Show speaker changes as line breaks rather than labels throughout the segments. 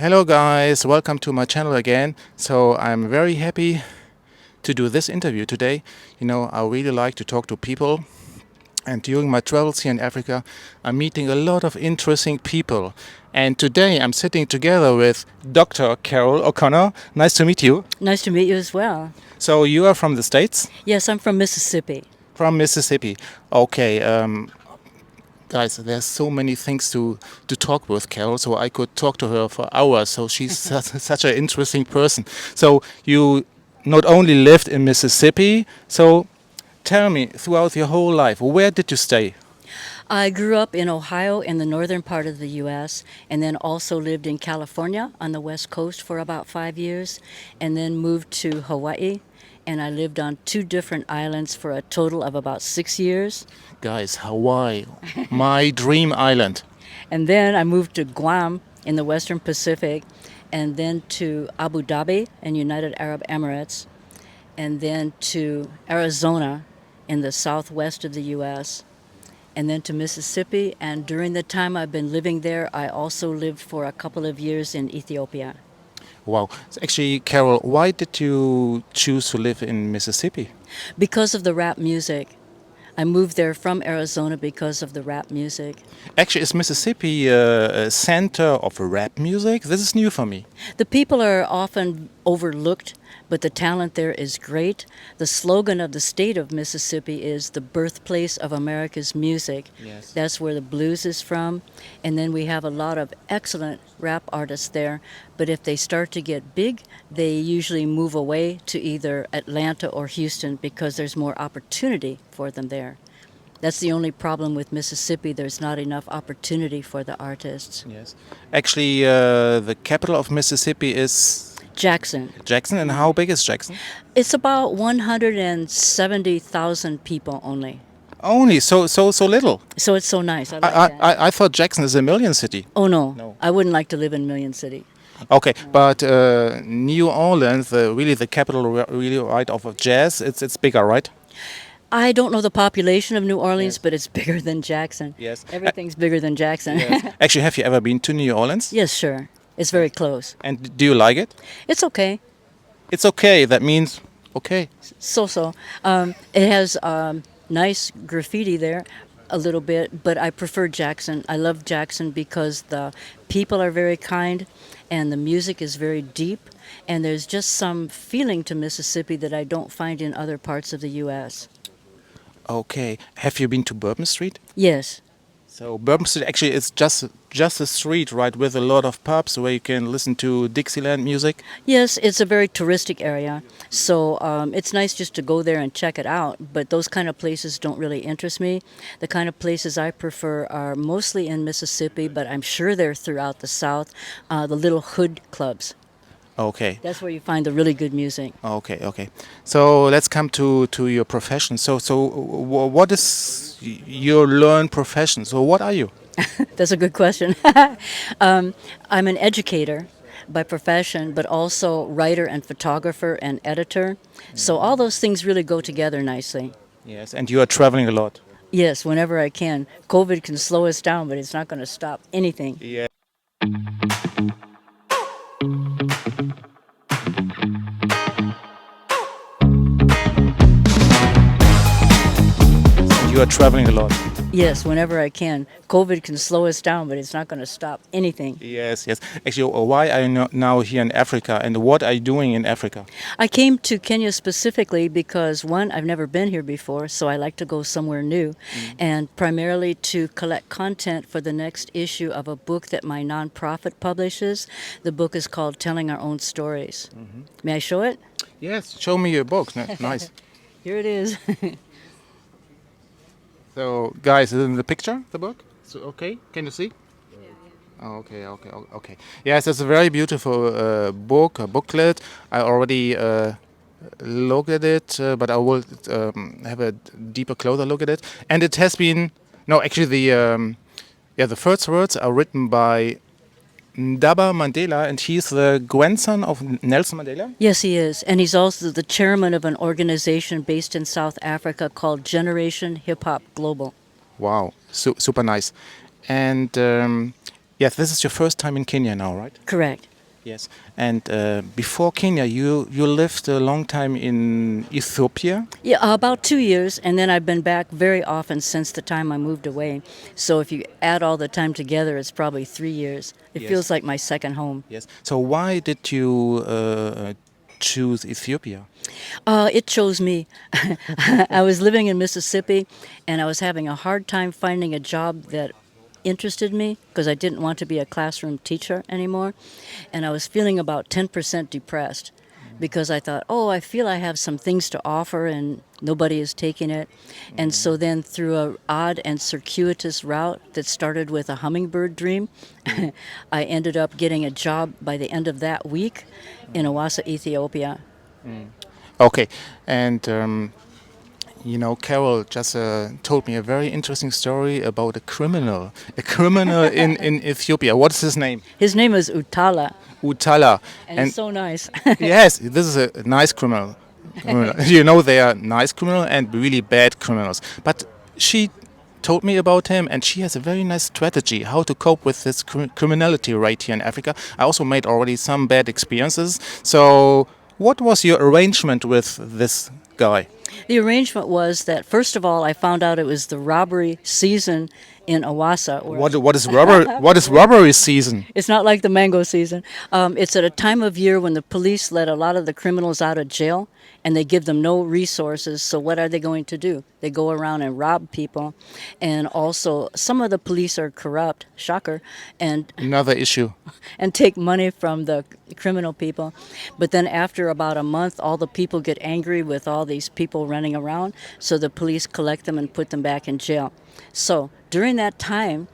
Hello guys, welcome to my channel again. So I'm very happy to do this interview today. You know, I really like to talk to people, and during my travels here in Africa I'm meeting a lot of interesting people. And today I'm sitting together with Dr. Carol O'Connor. Nice to meet you.
Nice to meet you as well.
So you are from the States?
Yes, I'm from Mississippi.
From Mississippi. Okay, guys, there's so many things to talk with Carol, so I could talk to her for hours. So she's such an interesting person. So you not only lived in Mississippi, so tell me, throughout your whole life, where did you stay?
I grew up in Ohio in the northern part of the U.S. and then also lived in California on the West Coast for about 5 years and then moved to Hawaii, and I lived on 2 different islands for a total of about 6 years.
Guys, Hawaii, my dream island.
And then I moved to Guam in the Western Pacific, and then to Abu Dhabi in United Arab Emirates, and then to Arizona in the southwest of the U.S., and then to Mississippi. And during the time I've been living there, I also lived for a couple of years in Ethiopia.
Wow. So actually, Carol, why did you choose to live in Mississippi?
Because of the rap music. I moved there from Arizona because of the rap music.
Actually, is Mississippi a center of rap music? This is new for me.
The people are often overlooked, but the talent there is great. The slogan of the state of Mississippi is the birthplace of America's music.
Yes.
That's where the blues is from. And then we have a lot of excellent rap artists there. But if they start to get big, they usually move away to either Atlanta or Houston because there's more opportunity for them there. That's the only problem with Mississippi. There's not enough opportunity for the artists.
Yes. Actually, the capital of Mississippi is
Jackson.
Jackson. And how big is Jackson?
It's about 170,000 people only.
Only so little.
So it's so nice. I like that.
I thought Jackson is a million city.
Oh, no.
No.
I wouldn't like to live in Million City.
Okay, but New Orleans, really the capital, really right of jazz. It's bigger, right?
I don't know the population of New Orleans, but it's bigger than Jackson.
Yes.
Everything's bigger than Jackson.
Yes. Actually, have you ever been to New Orleans?
Yes, sure. It's very close.
And do you like it?
It's okay.
It's okay. That means okay.
So. It has nice graffiti there a little bit, but I prefer Jackson. I love Jackson because the people are very kind and the music is very deep, and there's just some feeling to Mississippi that I don't find in other parts of the U.S.
Okay. Have you been to Bourbon Street?
Yes.
So Bourbon Street actually is just a street, right, with a lot of pubs where you can listen to Dixieland music.
Yes, it's a very touristic area, so it's nice just to go there and check it out, but those kind of places don't really interest me. The kind of places I prefer are mostly in Mississippi, but I'm sure they're throughout the South, the little hood clubs.
Okay.
That's where you find the really good music.
Okay. So let's come to your profession. So what is your learned profession? So what are you?
That's a good question. I'm an educator by profession, but also writer and photographer and editor. So all those things really go together nicely.
Yes, and you are traveling a lot.
Yes, whenever I can. COVID can slow us down, but it's not going to stop anything.
Yeah. You are traveling a lot.
Yes, whenever I can. COVID can slow us down, but it's not going to stop anything.
Yes. Actually, why are you now here in Africa, and what are you doing in Africa?
I came to Kenya specifically because, one, I've never been here before, so I like to go somewhere new, and primarily to collect content for the next issue of a book that my nonprofit publishes. The book is called Telling Our Own Stories. May I show it?
Yes, show me your book. Nice.
Here it is.
So, guys, is in the picture, the book? So, okay, can you see? Okay. Yes, it's a very beautiful book, a booklet. I already looked at it, but I will have a deeper, closer look at it. And it has been, no, actually the first words are written by Ndaba Mandela, and he's the grandson of Nelson Mandela.
Yes, he is. And he's also the chairman of an organization based in South Africa called Generation Hip Hop Global.
Wow, super nice. And yes, this is your first time in Kenya now, right?
Correct.
Yes. And before Kenya, you lived a long time in Ethiopia.
Yeah, about 2 years, and then I've been back very often since the time I moved away. So if you add all the time together, it's probably 3 years. It
Yes.
feels like my second home.
Yes. So why did you choose Ethiopia?
It chose me. I was living in Mississippi, and I was having a hard time finding a job that interested me because I didn't want to be a classroom teacher anymore. And I was feeling about 10% depressed because I thought, oh, I feel I have some things to offer and nobody is taking it. And so then through a odd and circuitous route that started with a hummingbird dream, I ended up getting a job by the end of that week in Awassa, Ethiopia.
Okay. And Carol just told me a very interesting story about a criminal in Ethiopia. What is his name?
His name is Utala,
Utala.
and he's so nice.
Yes, this is a nice criminal. They are nice criminal and really bad criminals. But she told me about him, and she has a very nice strategy how to cope with this criminality right here in Africa. I also made already some bad experiences. So, what was your arrangement with this guy?
The arrangement was that, first of all, I found out it was the robbery season in Awassa.
What is robbery season?
It's not like the mango season. It's at a time of year when the police let a lot of the criminals out of jail and they give them no resources. So what are they going to do? They go around and rob people. And also, some of the police are corrupt, shocker, and
Another issue.
and take money from the criminal people. But then after about a month, all the people get angry with all these people running around. So the police collect them and put them back in jail. So during that time,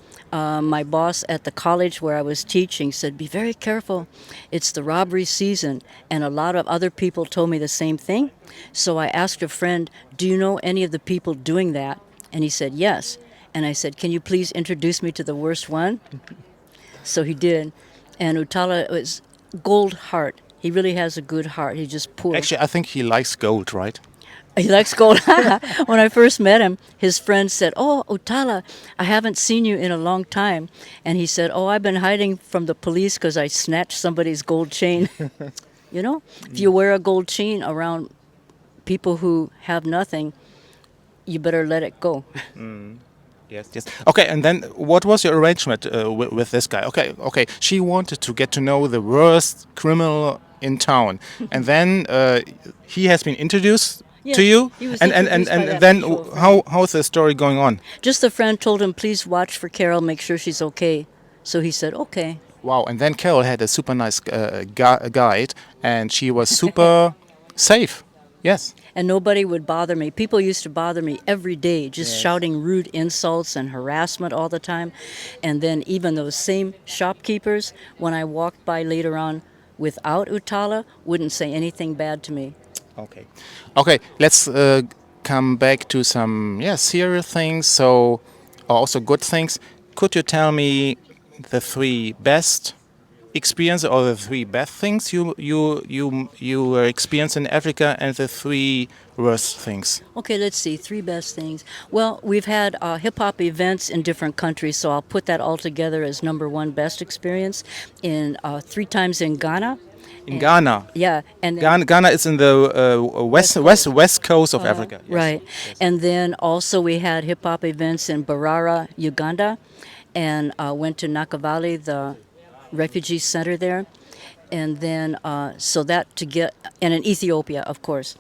my boss at the college where I was teaching said, be very careful. It's the robbery season. And a lot of other people told me the same thing. So I asked a friend, do you know any of the people doing that? And he said, yes. And I said, can you please introduce me to the worst one? So he did. And Utala was gold heart. He really has a good heart. He's just poor.
Actually, I think he likes gold, right?
He likes gold. When I first met him, his friend said, oh, Utala, I haven't seen you in a long time. And he said, oh, I've been hiding from the police because I snatched somebody's gold chain. If you wear a gold chain around people who have nothing, you better let it go.
Yes, yes. Okay, and then what was your arrangement with this guy? Okay. She wanted to get to know the worst criminal in town, and then he has been introduced
Yes,
to you.
he was
and
introduced by that
then
mutual friend.
how's the story going on?
Just the friend told him, please watch for Carol, make sure she's okay. So he said, okay.
Wow! And then Carol had a super nice guide, and she was super safe. Yes.
And nobody would bother me. People used to bother me every day, just shouting rude insults and harassment all the time. And then even those same shopkeepers, when I walked by later on without Utala, wouldn't say anything bad to me.
Okay. Let's come back to some serious things. So also good things. Could you tell me the three best experience or the three best things you experienced in Africa and the three worst things?
Okay, let's see. Three best things. Well, we've had hip-hop events in different countries, so I'll put that all together as number one best experience. In 3 times in Ghana.
In Ghana.
Yeah. And then,
Ghana is in the west coast of Africa. Yes.
Right. Yes. And then also we had hip-hop events in Barara, Uganda, and went to Nakavali, the refugee center there, and then and in Ethiopia, of course,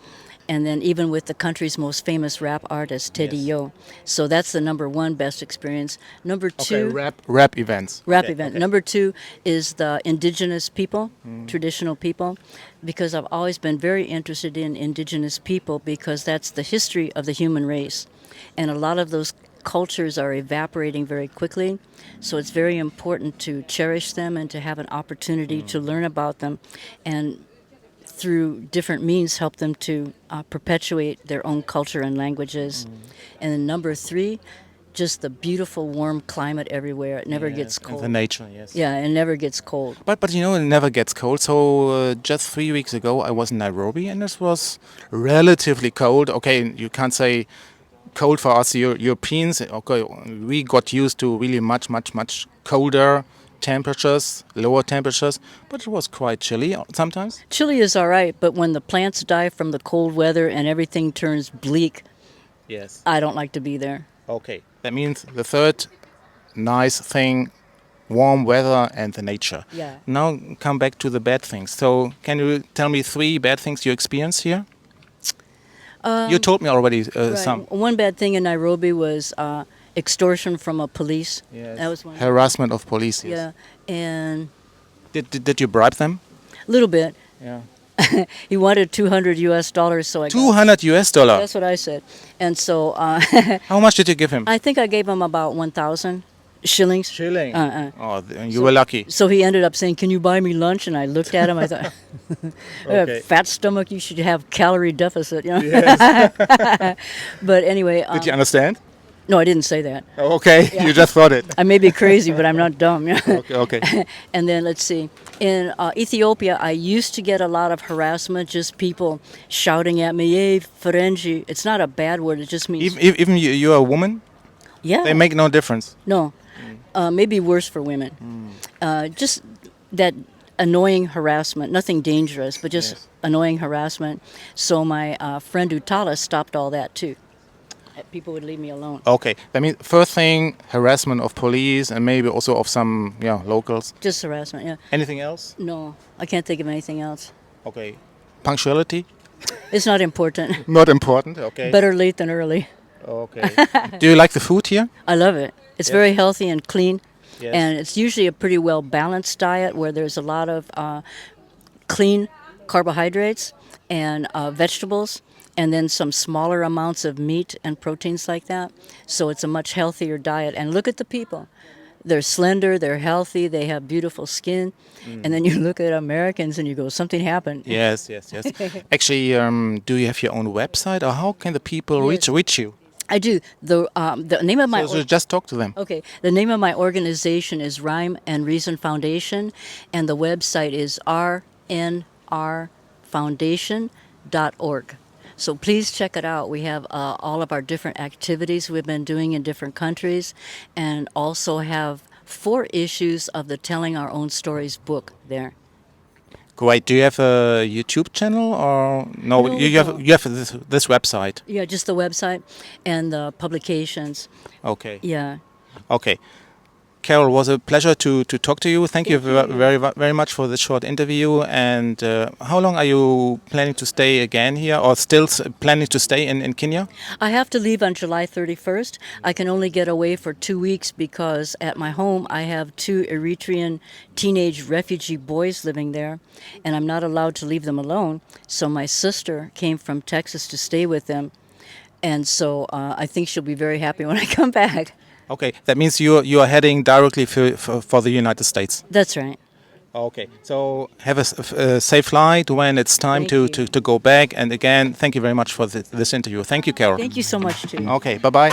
and then even with the country's most famous rap artist, Teddy Yo. So that's the number one best experience. Number two,
rap events.
Rap event. Number two is the indigenous people, traditional people, because I've always been very interested in indigenous people because that's the history of the human race, and a lot of those cultures are evaporating very quickly, so it's very important to cherish them and to have an opportunity to learn about them and through different means help them to perpetuate their own culture and languages. And then number three, just the beautiful warm climate everywhere. It never gets cold.
The nature, yes.
Yeah, it never gets cold.
But it never gets cold. So just 3 weeks ago I was in Nairobi and it was relatively cold. Okay, you can't say cold for us Europeans. Okay, we got used to really much colder temperatures, lower temperatures, but it was quite chilly sometimes.
Chile is all right, but when the plants die from the cold weather and everything turns bleak,
Yes.
I don't like to be there.
Okay. That means the third nice thing, warm weather and the nature.
Yeah.
Now come back to the bad things. So can you tell me 3 bad things you experienced here? You told me already
Right.
some.
One bad thing in Nairobi was extortion from a police.
Yes.
That was one.
Harassment of police. Yes.
Yeah, and
Did you bribe them?
a little bit.
Yeah.
He wanted $200, so I got,
$200.
that's what I said. And so
How much did you give him?
I think I gave him about 1,000 shillings.
Shilling. Oh, you
So-
were lucky.
So he ended up saying, "Can you buy me lunch?" And I looked at him. I thought,
Okay.
"Fat stomach, you should have calorie deficit." You know.
Yes.
But anyway,
Did you understand?
no, I didn't say that.
Oh, okay. You just thought it.
I may be crazy, but I'm not dumb. You know?
Okay. Okay.
And then let's see. In Ethiopia, I used to get a lot of harassment, just people shouting at me, "Hey, Ferengi." It's not a bad word. It just means
Even you're a woman,
yeah.
they make no difference.
No, maybe worse for women. Just that annoying harassment, nothing dangerous, but just
Yes.
annoying harassment. So my friend Utala stopped all that too. People would leave me alone.
Okay. That means first thing, harassment of police and maybe also of some locals.
Just harassment, yeah.
Anything else?
No, I can't think of anything else.
Okay. Punctuality?
It's not important.
Not important. Okay.
Better late than early.
Okay. Do you like the food here?
I love it. It's
Yeah.
very healthy and clean.
Yes.
And it's usually a pretty well balanced diet where there's a lot of clean carbohydrates and vegetables, and then some smaller amounts of meat and proteins like that. So it's a much healthier diet. And look at the people. They're slender, they're healthy, they have beautiful skin. And then you look at Americans and you go, something happened.
Yes. Actually, do you have your own website, or how can the people
Yes.
reach you?
I do. The name of my
So just talk to them.
okay. The name of my organization is Rhyme and Reason Foundation, and the website is rnrfoundation.org. So please check it out. We have all of our different activities we've been doing in different countries, and also have 4 issues of the Telling Our Own Stories book there.
Great. Do you have a YouTube channel or no?
No, we
you have
don't.
you have this website.
Yeah, just the website and the publications.
Okay.
Yeah.
Okay. Carol, was a pleasure to talk to you. Thank you very much for this short interview. And how long are you planning to stay again here, or still planning to stay in Kenya?
I have to leave on July 31st. I can only get away for 2 weeks because at my home I have 2 Eritrean teenage refugee boys living there, and I'm not allowed to leave them alone. So my sister came from Texas to stay with them, and so I think she'll be very happy when I come back.
Okay, that means you are heading directly for the United States.
That's right.
Okay, so have a safe flight when it's time
Thank you.
to go back. And again, thank you very much for this interview. Thank you, Carol.
Thank you so much, too.
Okay, bye-bye.